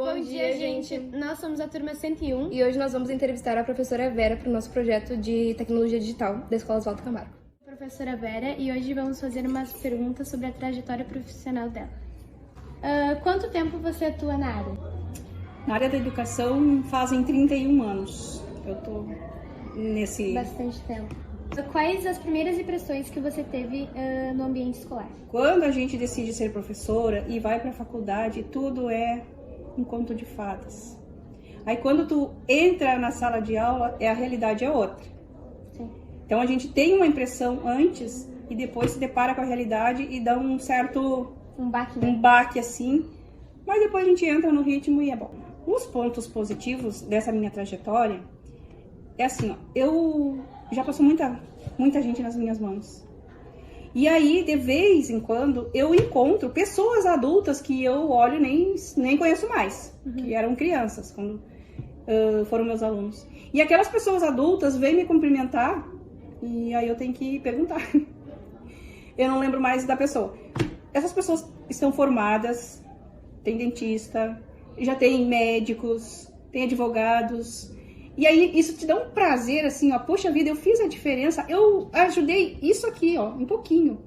Bom dia, gente! Nós somos a turma 101 e hoje nós vamos entrevistar a professora Vera para o nosso projeto de tecnologia digital da Escola Oswaldo Camargo. Professora Vera, e hoje vamos fazer umas perguntas sobre a trajetória profissional dela. Quanto tempo você atua na área? Na área da educação fazem 31 anos. Eu tô nesse... Bastante tempo. Quais as primeiras impressões que você teve no ambiente escolar? Quando a gente decide ser professora e vai para a faculdade, tudo é um conto de fadas. Aí quando tu entra na sala de aula, a realidade é outra. Sim. Então a gente tem uma impressão antes e depois se depara com a realidade e dá um certo... Um baque, né? Um baque assim, mas depois a gente entra no ritmo e é bom. Os pontos positivos dessa minha trajetória é assim, ó, eu já passou muita gente nas minhas mãos. E aí, de vez em quando, eu encontro pessoas adultas que eu olho nem conheço mais, que eram crianças, quando foram meus alunos. E aquelas pessoas adultas vêm me cumprimentar e aí eu tenho que perguntar. Eu não lembro mais da pessoa. Essas pessoas estão formadas, tem dentista, já tem médicos, tem advogados. E aí isso te dá um prazer, assim, ó, poxa vida, eu fiz a diferença, eu ajudei isso aqui, ó, um pouquinho.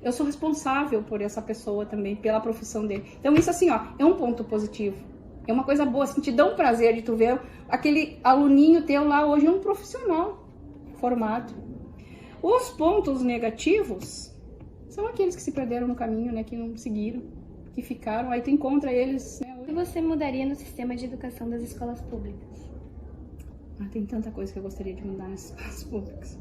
Eu sou responsável por essa pessoa também, pela profissão dele. Então isso, assim, ó, é um ponto positivo. É uma coisa boa, assim, te dá um prazer de tu ver aquele aluninho teu lá hoje é um profissional formado. Os pontos negativos são aqueles que se perderam no caminho, né, que não seguiram, que ficaram, aí tu encontra eles, né. O que você mudaria no sistema de educação das escolas públicas? Tem tanta coisa que eu gostaria de mudar nas escolas públicas,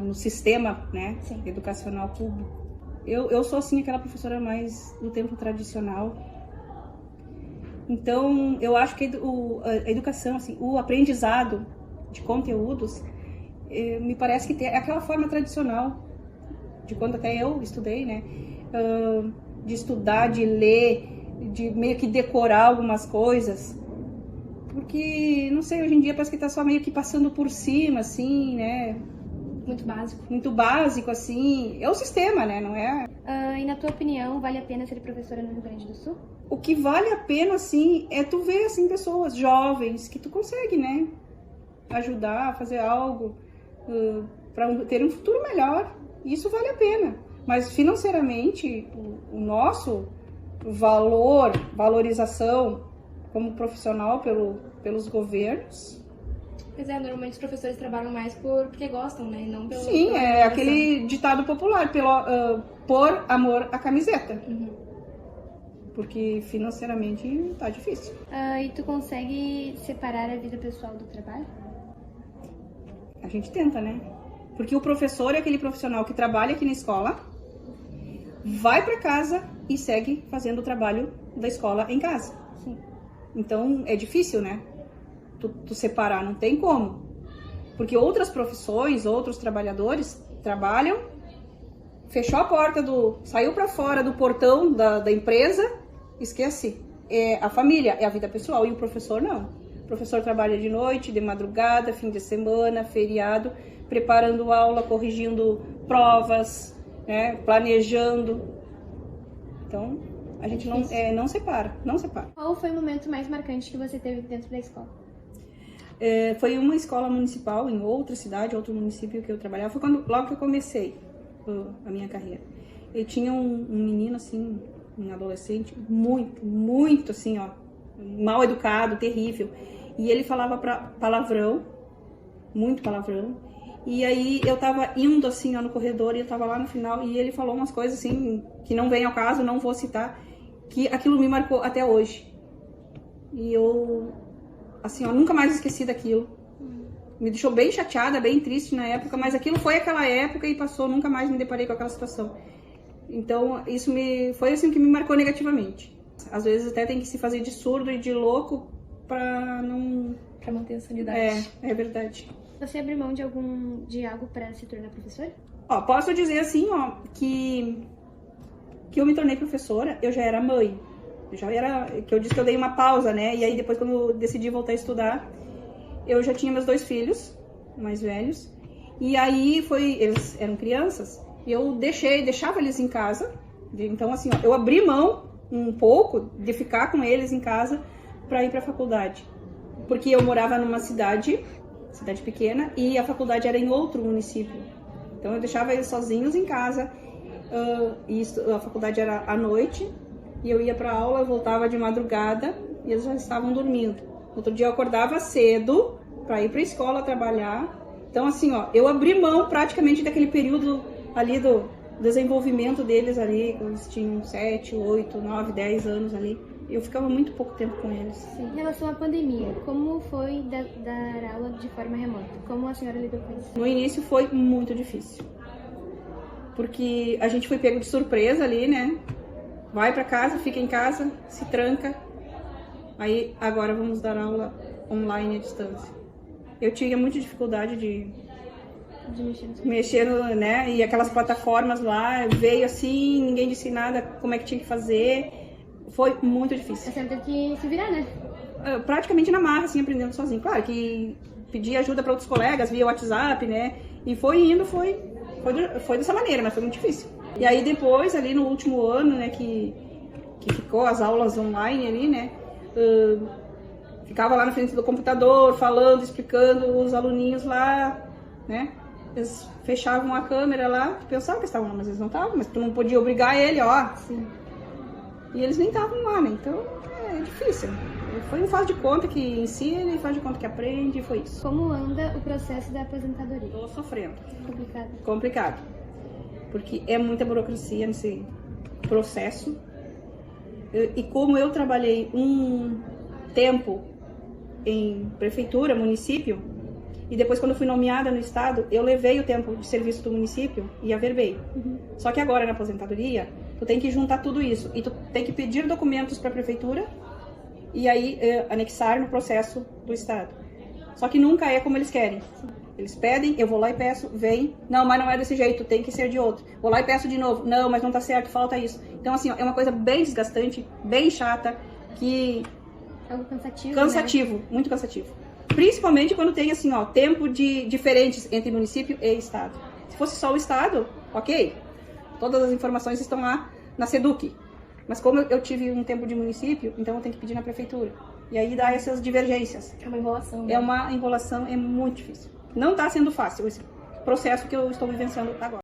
no sistema, né, educacional público. Eu sou, assim, aquela professora mais do tempo tradicional. Então, eu acho que a educação, assim, o aprendizado de conteúdos, me parece que é aquela forma tradicional, de quando até eu estudei, né, de estudar, de ler, de meio que decorar algumas coisas. Porque, não sei, hoje em dia parece que tá só meio que passando por cima, assim, né? Muito básico. Muito básico, assim. É o sistema, né? Não é? E na tua opinião, vale a pena ser professora no Rio Grande do Sul? O que vale a pena, assim, é tu ver, assim, pessoas jovens que tu consegue, né? Ajudar, fazer algo para ter um futuro melhor. Isso vale a pena. Mas, financeiramente, o nosso valorização como profissional pelos governos. Pois é, normalmente os professores trabalham mais porque gostam, né? E não pelo... Sim, é aquele ditado popular, por amor à camiseta. Porque financeiramente tá difícil. E tu consegue separar a vida pessoal do trabalho? A gente tenta, né? Porque o professor é aquele profissional que trabalha aqui na escola, vai para casa e segue fazendo o trabalho da escola em casa. Sim. Então, é difícil, né? Tu separar, não tem como. Porque outras profissões, outros trabalhadores trabalham, fechou a porta saiu para fora do portão da empresa, esquece. É a família, é a vida pessoal. E o professor não. O professor trabalha de noite, de madrugada, fim de semana, feriado, preparando aula, corrigindo provas, né? Planejando. Então, a gente não separa. Qual foi o momento mais marcante que você teve dentro da escola? Foi uma escola municipal em outra cidade, outro município que eu trabalhava. Foi logo que eu comecei a minha carreira. Eu tinha um menino, assim, um adolescente, muito, assim, ó, mal educado, terrível. E ele falava palavrão, muito palavrão. E aí eu tava indo, assim, ó, no corredor, e eu tava lá no final, e ele falou umas coisas, assim, que não vem ao caso, não vou citar, que aquilo me marcou até hoje. E eu, assim, ó, nunca mais esqueci daquilo. Me deixou bem chateada, bem triste na época, mas aquilo foi aquela época e passou, nunca mais me deparei com aquela situação. Então, isso foi assim que me marcou negativamente. Às vezes até tem que se fazer de surdo e de louco pra não... Pra manter a sanidade. É verdade. Você abriu mão de algo para se tornar professora? Posso dizer assim, que eu me tornei professora, eu já era mãe. Que eu disse que eu dei uma pausa, né? E aí depois, quando eu decidi voltar a estudar, eu já tinha meus 2 filhos mais velhos. E aí eles eram crianças, e eu deixava eles em casa. Então, assim, eu abri mão um pouco de ficar com eles em casa para ir para a faculdade. Porque eu morava numa cidade pequena, e a faculdade era em outro município. Então eu deixava eles sozinhos em casa, e a faculdade era à noite, e eu ia para aula, eu voltava de madrugada e eles já estavam dormindo. Outro dia eu acordava cedo para ir para a escola trabalhar. Então assim, ó, eu abri mão praticamente daquele período ali do desenvolvimento deles ali, quando eles tinham 7, 8, 9, 10 anos ali. Eu ficava muito pouco tempo com eles. Sim. Em relação à pandemia, como foi dar aula de forma remota? Como a senhora lidou com isso? No início foi muito difícil, porque a gente foi pego de surpresa ali, né? Vai para casa, fica em casa, se tranca. Aí agora vamos dar aula online à distância. Eu tinha muita dificuldade de mexer no, né? E aquelas plataformas lá, veio assim, ninguém disse nada, como é que tinha que fazer. Foi muito difícil. A senhora teve que se virar, né? Praticamente na marra, assim, aprendendo sozinho. Claro que pedi ajuda para outros colegas via WhatsApp, né? E foi indo, foi dessa maneira, mas foi muito difícil. E aí depois, ali no último ano, né, que ficou as aulas online ali, né? Ficava lá na frente do computador, falando, explicando, os aluninhos lá, né? Eles fechavam a câmera lá, tu pensava que estavam lá, mas eles não estavam, mas tu não podia obrigar ele, ó. Sim. E eles nem estavam lá, né? Então é difícil. Foi um faz de conta que ensina e faz de conta que aprende, e foi isso. Como anda o processo da aposentadoria? Tô sofrendo. Complicado. Complicado. Porque é muita burocracia nesse processo. E como eu trabalhei um tempo em prefeitura, município, e depois quando eu fui nomeada no estado, eu levei o tempo de serviço do município e averbei. Só que agora na aposentadoria, tu tem que juntar tudo isso e tu tem que pedir documentos para a prefeitura e aí anexar no processo do estado. Só que nunca é como eles querem. Eles pedem, eu vou lá e peço, vem, não, mas não é desse jeito, tem que ser de outro. Vou lá e peço de novo, não, mas não tá certo, falta isso. Então assim, ó, é uma coisa bem desgastante, bem chata, que Algo cansativo, cansativo, né? muito cansativo. Principalmente quando tem assim, ó, tempo diferentes entre município e estado. Se fosse só o estado, ok, todas as informações estão lá na SEDUC. Mas como eu tive um tempo de município, então eu tenho que pedir na prefeitura. E aí dá essas divergências. É uma enrolação, né? É uma enrolação, é muito difícil. Não está sendo fácil esse processo que eu estou vivenciando agora.